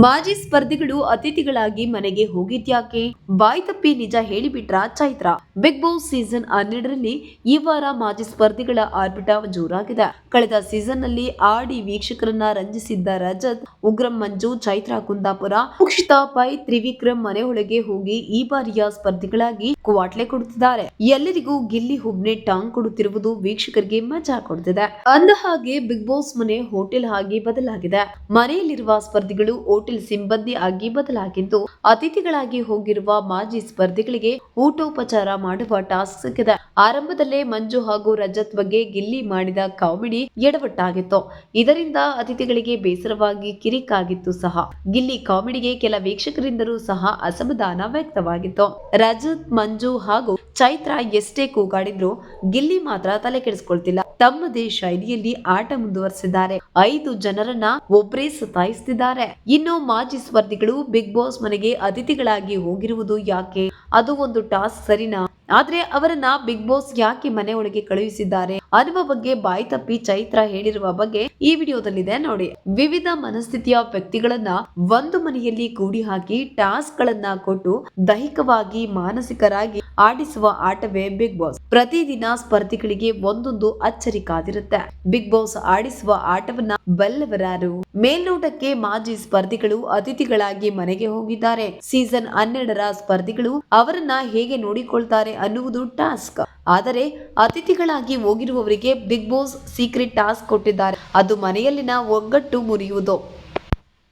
ಮಾಜಿ ಸ್ಪರ್ಧಿಗಳು ಅತಿಥಿಗಳಾಗಿ ಮನೆಗೆ ಹೋಗಿದ್ಯಾಕೆ? ಬಾಯ್ ತಪ್ಪಿ ನಿಜ ಹೇಳಿಬಿಟ್ರ ಚೈತ್ರ. ಬಿಗ್ ಬಾಸ್ ಸೀಸನ್ 12ರಲ್ಲಿ ಈ ವಾರ ಮಾಜಿ ಸ್ಪರ್ಧಿಗಳ ಆರ್ಭಟ ಜೋರಾಗಿದೆ. ಕಳೆದ ಸೀಸನ್ ನಲ್ಲಿ ಆಡಿ ವೀಕ್ಷಕರನ್ನ ರಂಜಿಸಿದ್ದ ರಜತ್, ಉಗ್ರಂ ಮಂಜು, ಚೈತ್ರ ಕುಂದಾಪುರ, ಮುಕ್ಷಿತಾ ಪೈ, ತ್ರಿವಿಕ್ರಮ್ ಮನೆಯೊಳಗೆ ಹೋಗಿ ಈ ಬಾರಿಯ ಸ್ಪರ್ಧಿಗಳಾಗಿ ಕ್ವಾಟ್ಲೆ ಕೊಡುತ್ತಿದ್ದಾರೆ. ಎಲ್ಲರಿಗೂ ಗಿಲ್ಲಿ ಹುಬ್ನೆ ಟಾಂಗ್ ಕೊಡುತ್ತಿರುವುದು ವೀಕ್ಷಕರಿಗೆ ಮಜಾ ಕೊಡುತ್ತಿದೆ. ಅಂದ ಹಾಗೆ ಬಿಗ್ ಬಾಸ್ ಮನೆ ಹೋಟೆಲ್ ಆಗಿ ಬದಲಾಗಿದೆ. ಮನೆಯಲ್ಲಿರುವ ಸ್ಪರ್ಧಿಗಳು ಹೋಟೆಲ್ ಸಿಬ್ಬಂದಿ ಆಗಿ ಬದಲಾಗಿದ್ದು, ಅತಿಥಿಗಳಾಗಿ ಹೋಗಿರುವ ಮಾಜಿ ಸ್ಪರ್ಧಿಗಳಿಗೆ ಊಟೋಪಚಾರ ಮಾಡುವ ಟಾಸ್ಕ್ ಸಿಕ್ಕಿದೆ. ಆರಂಭದಲ್ಲೇ ಮಂಜು ಹಾಗೂ ರಜತ್ ಬಗ್ಗೆ ಗಿಲ್ಲಿ ಮಾಡಿದ ಕಾಮಿಡಿ ಎಡವಟ್ಟಾಗಿತ್ತು. ಇದರಿಂದ ಅತಿಥಿಗಳಿಗೆ ಬೇಸರವಾಗಿ ಕಿರಿಕಾಗಿತ್ತು ಸಹ. ಗಿಲ್ಲಿ ಕಾಮಿಡಿಗೆ ಕೆಲ ವೀಕ್ಷಕರಿಂದಲೂ ಸಹ ಅಸಮಾಧಾನ ವ್ಯಕ್ತವಾಗಿತ್ತು. ರಜತ್, ಮಂಜು ಹಾಗೂ ಚೈತ್ರ ಎಷ್ಟೇ ಕೂಗಾಡಿದ್ರು ಗಿಲ್ಲಿ ಮಾತ್ರ ತಲೆ ಕೆಡಿಸಿಕೊಳ್ತಿಲ್ಲ. ತಮ್ಮದೇ ಶೈಲಿಯಲ್ಲಿ ಆಟ ಮುಂದುವರೆಸಿದ್ದಾರೆ. 5 ಜನರನ್ನ ಒಬ್ಬರೇ ಸತಾಯಿಸುತ್ತಿದ್ದಾರೆ. ಇನ್ನು ಮಾಜಿ ಸ್ಪರ್ಧಿಗಳು ಬಿಗ್ ಬಾಸ್ ಮನೆಗೆ ಅತಿಥಿಗಳಾಗಿ ಹೋಗಿರುವುದು ಯಾಕೆ? ಅದು ಒಂದು ಟಾಸ್ಕ್ ಸರಿನಾ? ಆದ್ರೆ ಅವರನ್ನ ಬಿಗ್ ಬಾಸ್ ಯಾಕೆ ಮನೆ ಒಳಗೆ ಕಳುಹಿಸಿದ್ದಾರೆ ಅನ್ನುವ ಬಗ್ಗೆ ಬಾಯ್ ತಪ್ಪಿ ಚೈತ್ರ ಹೇಳಿರುವ ಬಗ್ಗೆ ಈ ವಿಡಿಯೋದಲ್ಲಿದೆ ನೋಡಿ. ವಿವಿಧ ಮನಸ್ಥಿತಿಯ ವ್ಯಕ್ತಿಗಳನ್ನ ಒಂದು ಮನೆಯಲ್ಲಿ ಕೂಡಿ ಹಾಕಿ ಟಾಸ್ಕ್ ಗಳನ್ನ ಕೊಟ್ಟು ದೈಹಿಕವಾಗಿ ಮಾನಸಿಕರಾಗಿ ಆಡಿಸುವ ಆಟವೇ ಬಿಗ್ ಬಾಸ್. ಪ್ರತಿದಿನ ಸ್ಪರ್ಧಿಗಳಿಗೆ ಒಂದೊಂದು ಅಚ್ಚರಿ ಕಾದಿರುತ್ತೆ. Big boss ಆಡಿಸುವ ಆಟವನ್ನ ಬಲ್ಲವರಾರು? ಮೇಲ್ನೋಟಕ್ಕೆ ಮಾಜಿ ಸ್ಪರ್ಧಿಗಳು ಅತಿಥಿಗಳಾಗಿ ಮನೆಗೆ ಹೋಗಿದ್ದಾರೆ. ಸೀಸನ್ 12ರ ಸ್ಪರ್ಧಿಗಳು ಅವರನ್ನ ಹೇಗೆ ನೋಡಿಕೊಳ್ತಾರೆ ಅನ್ನುವುದು ಟಾಸ್ಕ್. ಆದರೆ ಅತಿಥಿಗಳಾಗಿ ಹೋಗಿರುವವರಿಗೆ ಬಿಗ್ ಬಾಸ್ ಸೀಕ್ರೆಟ್ ಟಾಸ್ಕ್ ಕೊಟ್ಟಿದ್ದಾರೆ. ಅದು ಮನೆಯಲ್ಲಿನ ಒಗ್ಗಟ್ಟು ಮುರಿಯುವುದು.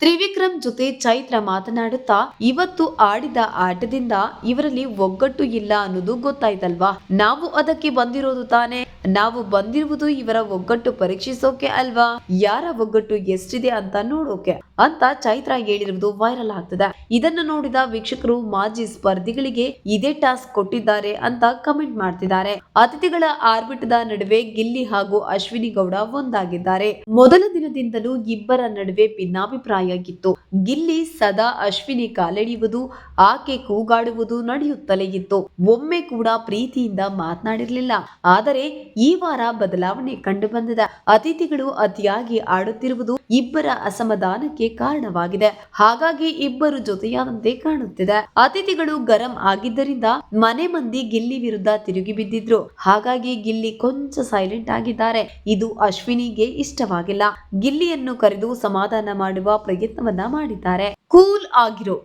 ತ್ರಿವಿಕ್ರಮ್ ಜೊತೆ ಚೈತ್ರ ಮಾತನಾಡುತ್ತಾ, ಇವತ್ತು ಆಡಿದ ಆಟದಿಂದ ಇವರಲ್ಲಿ ಒಗ್ಗಟ್ಟು ಇಲ್ಲ ಅನ್ನೋದು ಗೊತ್ತಾಯ್ತಲ್ವಾ? ನಾವು ಅದಕ್ಕೆ ಬಂದಿರೋದು ತಾನೆ. ನಾವು ಬಂದಿರುವುದು ಇವರ ಒಗ್ಗಟ್ಟು ಪರೀಕ್ಷಿಸೋಕೆ ಅಲ್ವಾ? ಯಾರ ಒಗ್ಗಟ್ಟು ಎಷ್ಟಿದೆ ಅಂತ ನೋಡೋಕೆ ಅಂತ ಚೈತ್ರ ಹೇಳಿರುವುದು ವೈರಲ್ ಆಗ್ತದೆ. ಇದನ್ನು ನೋಡಿದ ವೀಕ್ಷಕರು ಮಾಜಿ ಸ್ಪರ್ಧಿಗಳಿಗೆ ಇದೇ ಟಾಸ್ಕ್ ಕೊಟ್ಟಿದ್ದಾರೆ ಅಂತ ಕಮೆಂಟ್ ಮಾಡ್ತಿದ್ದಾರೆ. ಅತಿಥಿಗಳ ಆರ್ಭಟದ ನಡುವೆ ಗಿಲ್ಲಿ ಹಾಗೂ ಅಶ್ವಿನಿ ಗೌಡ ಒಂದಾಗಿದ್ದಾರೆ. ಮೊದಲ ದಿನದಿಂದಲೂ ಇಬ್ಬರ ನಡುವೆ ಭಿನ್ನಾಭಿಪ್ರಾಯ ಆಗಿತ್ತು. ಗಿಲ್ಲಿ ಸದಾ ಅಶ್ವಿನಿ ಕಾಲೆಳೆಯುವುದು, ಆಕೆ ಕೂಗಾಡುವುದು ನಡೆಯುತ್ತಲೇ ಇತ್ತು. ಒಮ್ಮೆ ಕೂಡ ಪ್ರೀತಿಯಿಂದ ಮಾತನಾಡಿರಲಿಲ್ಲ. ಆದರೆ ಈ ವಾರ ಬದಲಾವಣೆ ಕಂಡು ಬಂದಿದೆ. ಅತಿಥಿಗಳು ಅತಿಯಾಗಿ ಆಡುತ್ತಿರುವುದು ಇಬ್ಬರ ಅಸಮಾಧಾನಕ್ಕೆ ಕಾರಣವಾಗಿದೆ. ಹಾಗಾಗಿ ಇಬ್ಬರು ಜೊತೆಯಾದಂತೆ ಕಾಣುತ್ತಿದೆ. ಅತಿಥಿಗಳು ಗರಂ ಆಗಿದ್ದರಿಂದ ಮನೆ ಮಂದಿ ಗಿಲ್ಲಿ ವಿರುದ್ಧ ತಿರುಗಿ ಬಿದ್ದಿದ್ರು. ಹಾಗಾಗಿ ಗಿಲ್ಲಿ ಕೊಂಚ ಸೈಲೆಂಟ್ ಆಗಿದ್ದಾರೆ. ಇದು ಅಶ್ವಿನಿಗೆ ಇಷ್ಟವಾಗಿಲ್ಲ. ಗಿಲ್ಲಿಯನ್ನು ಕರೆದು ಸಮಾಧಾನ ಮಾಡುವ ಪ್ರಯತ್ನವನ್ನ ಮಾಡಿದ್ದಾರೆ. ಕೂಲ್ ಆಗಿರೋ,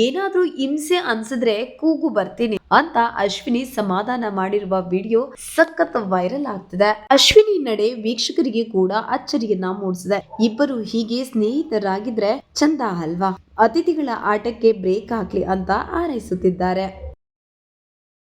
ಏನಾದ್ರೂ ಹಿಂಸೆ ಅನ್ಸಿದ್ರೆ ಕೂಗು ಬರ್ತೀನಿ ಅಂತ ಅಶ್ವಿನಿ ಸಮಾಧಾನ ಮಾಡಿರುವ ವಿಡಿಯೋ ಸಖತ್ ವೈರಲ್ ಆಗ್ತಿದೆ. ಅಶ್ವಿನಿ ನಡೆ ವೀಕ್ಷಕರಿಗೆ ಕೂಡ ಅಚ್ಚರಿಯನ್ನ ಮೂಡಿಸಿದೆ. ಇಬ್ಬರು ಹೀಗೆ ಸ್ನೇಹಿತರಾಗಿದ್ರೆ ಚಂದ ಅಲ್ವಾ? ಅತಿಥಿಗಳ ಆಟಕ್ಕೆ ಬ್ರೇಕ್ ಹಾಕ್ಲಿ ಅಂತ ಹಾರೈಸುತ್ತಿದ್ದಾರೆ.